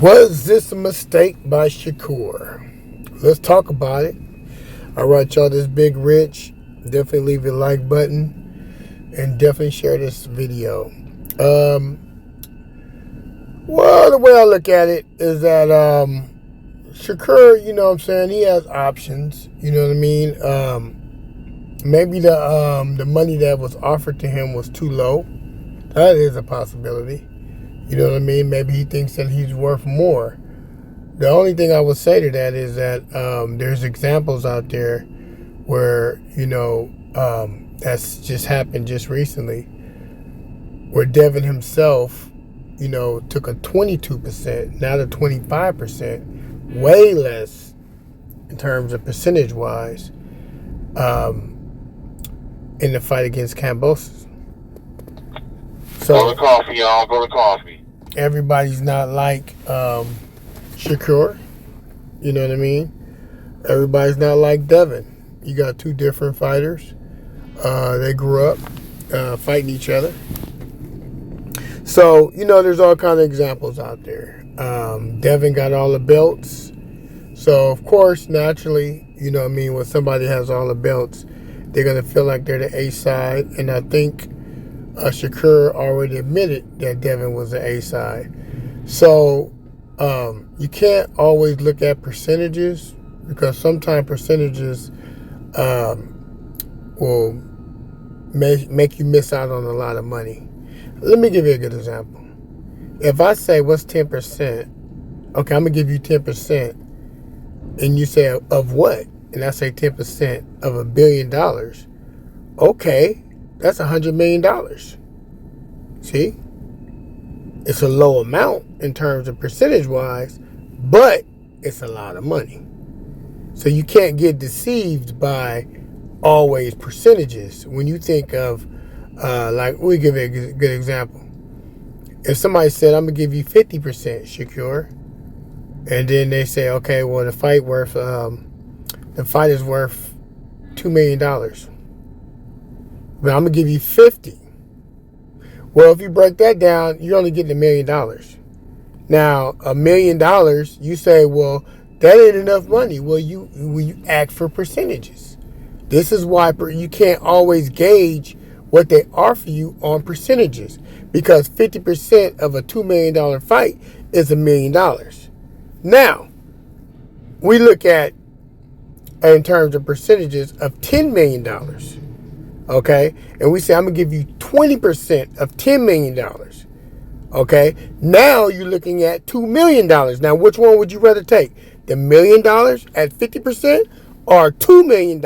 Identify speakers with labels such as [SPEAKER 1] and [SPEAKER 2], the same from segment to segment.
[SPEAKER 1] Was this a mistake by Shakur? Let's talk about it. All right, y'all, this Big Rich. Definitely leave a like button and definitely share this video. Well, the way I look at it is that Shakur, you know what I'm saying, he has options. You know what I mean? Maybe the money that was offered to him was too low. That is a possibility. You know what I mean? Maybe he thinks that he's worth more. The only thing I would say to that is that there's examples out there where, that's just happened just recently, where Devin himself, took a 22%, now to 25%, way less in terms of percentage-wise, in the fight against Cambosis. So,
[SPEAKER 2] go to coffee, y'all. Go to coffee.
[SPEAKER 1] Everybody's not like Shakur. You know what I mean? Everybody's not like Devin. You got two different fighters. They grew up fighting each other. So, there's all kind of examples out there. Devin got all the belts. So, of course, naturally, when somebody has all the belts, they're going to feel like they're the A side. And I think Shakur already admitted that Devin was the A side. So, you can't always look at percentages, because sometimes percentages will make you miss out on a lot of money. Let me give you a good example. If I say, what's 10%? Okay, I'm going to give you 10%. And you say, of what? And I say 10% of $1 billion. Okay, that's $100 million. See? It's a low amount in terms of percentage-wise, but it's a lot of money. So you can't get deceived by always percentages. When you think of, we give a good example. If somebody said, I'm going to give you 50%, Shakur, and then they say, okay, well, the fight is worth $2 million. But I'm going to give you 50. Well, if you break that down, you're only getting $1 million. Now, $1 million, you say, well, that ain't enough money. Well, you act for percentages. This is why you can't always gauge what they offer you on percentages, because 50% of a $2 million fight is $1 million. Now, we look at, in terms of percentages, of $10 million. Okay? And we say, I'm going to give you 20% of $10 million. Okay? Now you're looking at $2 million. Now, which one would you rather take? The $1 million at 50% or $2 million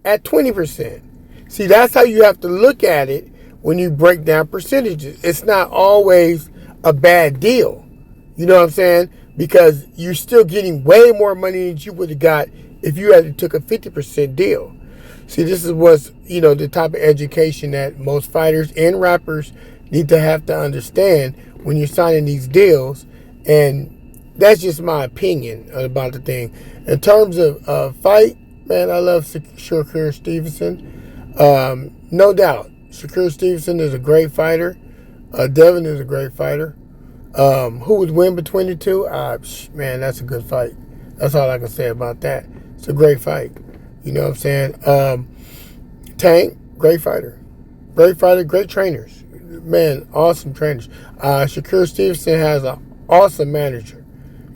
[SPEAKER 1] at 20%? See, that's how you have to look at it when you break down percentages. It's not always a bad deal. You know what I'm saying? Because you're still getting way more money than you would have got if you had took a 50% deal. See, this is what's, the type of education that most fighters and rappers need to have to understand when you're signing these deals. And that's just my opinion about the thing. In terms of fight, man, I love Shakurstevenson. No doubt. Shakurstevenson is a great fighter. Devin is a great fighter. Who would win between the two? Man, that's a good fight. That's all I can say about that. It's a great fight. You know what I'm saying? Tank, great fighter. Great fighter, great trainers. Man, awesome trainers. Shakurstevenson has an awesome manager.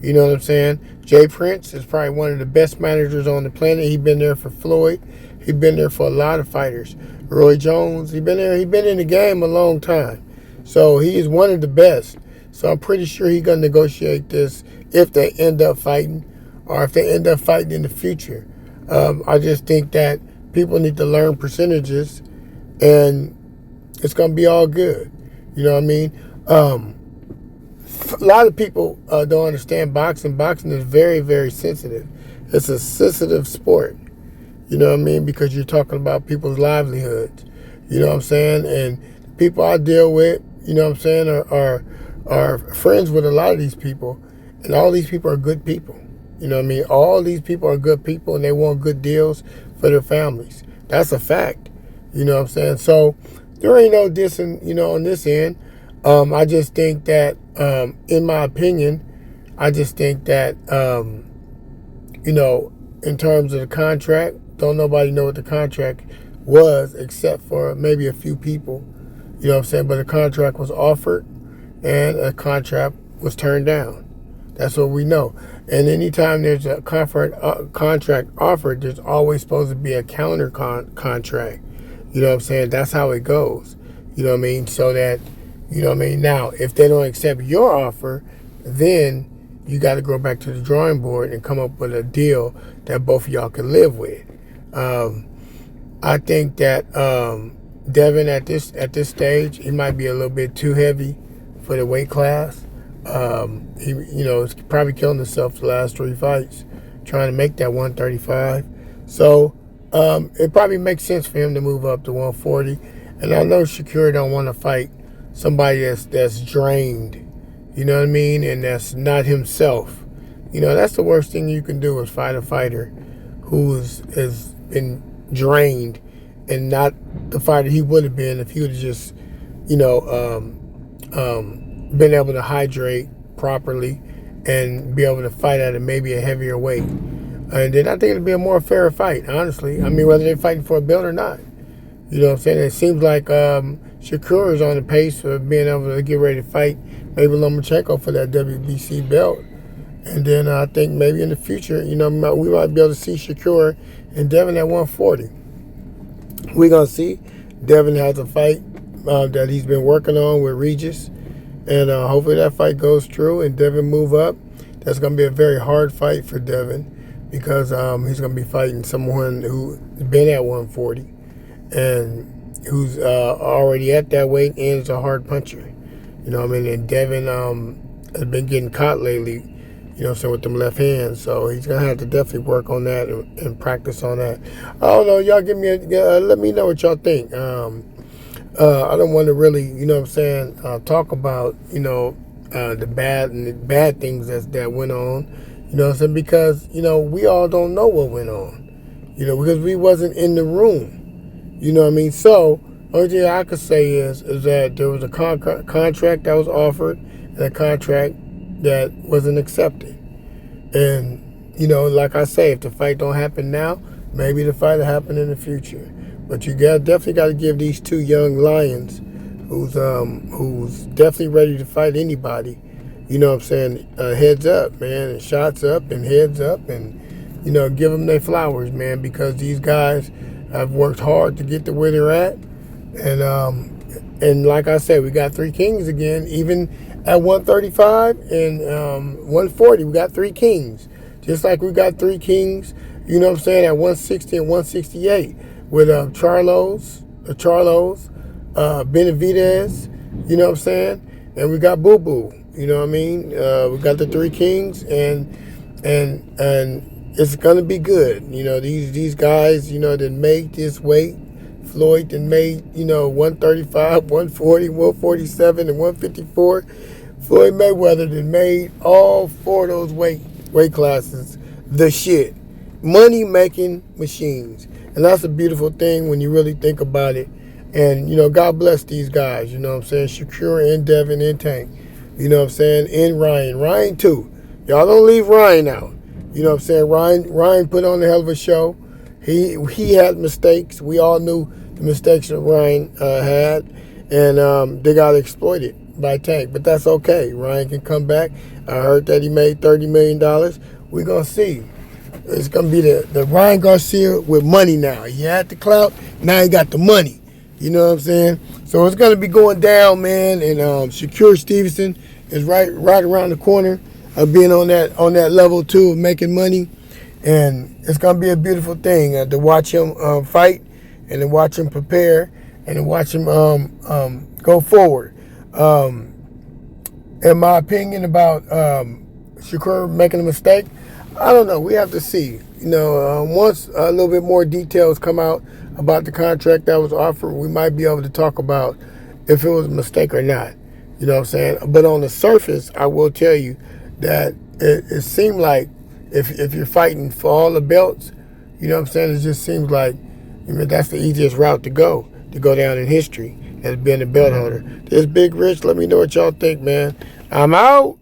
[SPEAKER 1] You know what I'm saying? Jay Prince is probably one of the best managers on the planet. He's been there for Floyd. He's been there for a lot of fighters. Roy Jones, he's been there. He's been in the game a long time. So he is one of the best. So I'm pretty sure he's going to negotiate this if they end up fighting, or if they end up fighting in the future. I just think that people need to learn percentages, and it's going to be all good. You know what I mean? A lot of people don't understand boxing. Boxing is very, very sensitive. It's a sensitive sport. You know what I mean? Because you're talking about people's livelihoods. You know what I'm saying? And people I deal with, you know what I'm saying, are friends with a lot of these people. And all these people are good people. You know what I mean? All these people are good people, and they want good deals for their families. That's a fact. You know what I'm saying? So there ain't no dissing, on this end. I just think that, in my opinion, I just think that, you know, in terms of the contract, don't nobody know what the contract was except for maybe a few people. You know what I'm saying? But a contract was offered and a contract was turned down. That's what we know. And anytime there's a contract offered, there's always supposed to be a counter contract. You know what I'm saying? That's how it goes. You know what I mean? So that, you know what I mean? Now, if they don't accept your offer, then you got to go back to the drawing board and come up with a deal that both of y'all can live with. I think that Devin at this stage, he might be a little bit too heavy for the weight class. He, you know, is probably killing himself the last 3 fights, trying to make that 135. So it probably makes sense for him to move up to 140. And I know Shakur don't want to fight somebody that's drained, you know what I mean, and that's not himself. You know, that's the worst thing you can do is fight a fighter who's has been drained and not the fighter he would have been if he would have just, you know, been able to hydrate properly and be able to fight at maybe a heavier weight. And then I think it'd be a more fair fight, honestly. I mean, whether they're fighting for a belt or not. You know what I'm saying? It seems like Shakur is on the pace of being able to get ready to fight maybe Lomachenko for that WBC belt. And then I think maybe in the future, you know, we might be able to see Shakur and Devin at 140. We're going to see. Devin has a fight that he's been working on with Regis. And hopefully that fight goes through and Devin move up. That's going to be a very hard fight for Devin because he's going to be fighting someone who's been at 140 and who's already at that weight and is a hard puncher. You know what I mean? And Devin has been getting caught lately, you know what I'm saying, with them left hands. So he's going to have to definitely work on that and practice on that. I don't know. Y'all give me let me know what y'all think. I don't want to really, you know what I'm saying, talk about, you know, the bad things that went on, you know what I'm saying, because, you know, we all don't know what went on, you know, because we wasn't in the room, you know what I mean. So only thing I could say is that there was a contract that was offered and a contract that wasn't accepted. And, you know, like I say, if the fight don't happen now, maybe the fight will happen in the future. But you definitely got to give these two young lions, who's definitely ready to fight anybody, you know what I'm saying, heads up, man, and shots up and heads up, and, you know, give them their flowers, man, because these guys have worked hard to get to where they're at. And like I said, we got 3 kings again, even at 135 and 140, we got 3 kings. Just like we got 3 kings, you know what I'm saying, at 160 and 168. With Charlos, Benavidez, you know what I'm saying? And we got Boo Boo, you know what I mean? We got the 3 kings and it's gonna be good. You know, these guys, you know, that made this weight. Floyd that made, you know, 135, 140, 147, and 154. Floyd Mayweather that made all 4 of those weight classes the shit. Money making machines. And that's a beautiful thing when you really think about it. And, you know, God bless these guys, you know what I'm saying? Shakur and Devin and Tank, you know what I'm saying? And Ryan too. Y'all don't leave Ryan out. You know what I'm saying? Ryan put on a hell of a show. He had mistakes. We all knew the mistakes that Ryan had. And they got exploited by Tank. But that's okay. Ryan can come back. I heard that he made $30 million. We're going to see. It's going to be the Ryan Garcia with money now. He had the clout, now he got the money. You know what I'm saying? So it's going to be going down, man. And Shakurstevenson is right around the corner of being on that level, too, of making money. And it's going to be a beautiful thing to watch him fight and to watch him prepare and to watch him go forward. In my opinion about Shakur making a mistake, I don't know. We have to see. You know, once a little bit more details come out about the contract that was offered, we might be able to talk about if it was a mistake or not. You know what I'm saying? But on the surface, I will tell you that it seemed like if you're fighting for all the belts, you know what I'm saying, it just seems like, I mean, that's the easiest route to go down in history as being a belt holder. This Big Rich, let me know what y'all think, man. I'm out.